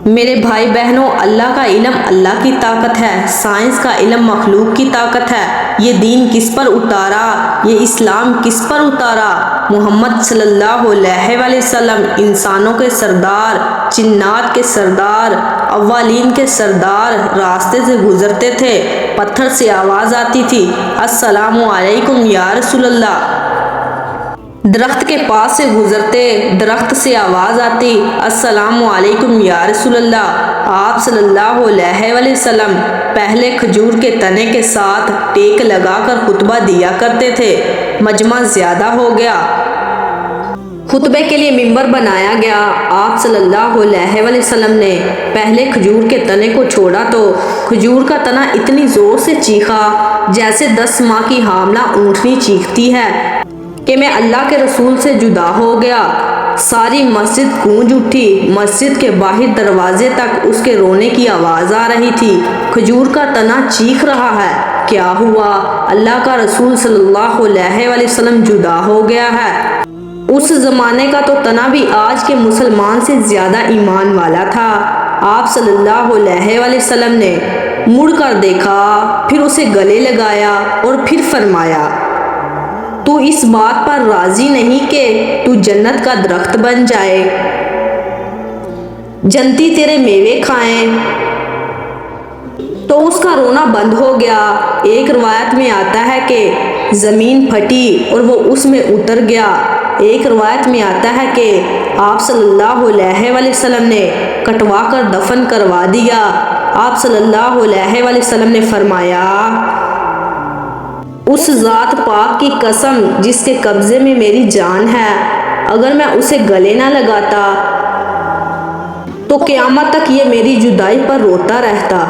میرے بھائی بہنوں، اللہ کا علم اللہ کی طاقت ہے، سائنس کا علم مخلوق کی طاقت ہے۔ یہ دین کس پر اتارا؟ یہ اسلام کس پر اتارا؟ محمد صلی اللہ علیہ وسلم انسانوں کے سردار، جنات کے سردار، اولین کے سردار راستے سے گزرتے تھے، پتھر سے آواز آتی تھی، السلام علیکم یا رسول اللہ۔ درخت کے پاس سے گزرتے، درخت سے آواز آتی، السلام علیکم یا رسول اللہ۔ آپ صلی اللہ علیہ وسلم پہلے کھجور کے تنے کے ساتھ ٹیک لگا کر خطبہ دیا کرتے تھے۔ مجمع زیادہ ہو گیا، خطبے کے لیے ممبر بنایا گیا۔ آپ صلی اللہ علیہ وسلم نے پہلے کھجور کے تنے کو چھوڑا تو کھجور کا تنا اتنی زور سے چیخا جیسے 10 ماہ کی حاملہ اونٹنی چیختی ہے کہ میں اللہ کے رسول سے جدا ہو گیا۔ ساری مسجد گونج اٹھی، مسجد کے باہر دروازے تک اس کے رونے کی آواز آ رہی تھی۔ کھجور کا تنا چیخ رہا ہے، کیا ہوا؟ اللہ کا رسول صلی اللہ علیہ وسلم جدا ہو گیا ہے۔ اس زمانے کا تو تنا بھی آج کے مسلمان سے زیادہ ایمان والا تھا۔ آپ صلی اللہ علیہ وسلم نے مڑ کر دیکھا، پھر اسے گلے لگایا اور پھر فرمایا، تو اس بات پر راضی نہیں کہ تو جنت کا درخت بن جائے، جنتی تیرے میوے کھائیں؟ تو اس کا رونا بند ہو گیا۔ ایک روایت میں آتا ہے کہ زمین پھٹی اور وہ اس میں اتر گیا۔ ایک روایت میں آتا ہے کہ آپ صلی اللہ علیہ وسلم نے کٹوا کر دفن کروا دیا۔ آپ صلی اللہ علیہ وسلم نے فرمایا، اس ذات پاک کی قسم جس کے قبضے میں میری جان ہے، اگر میں اسے گلے نہ لگاتا تو قیامت تک یہ میری جدائی پر روتا رہتا۔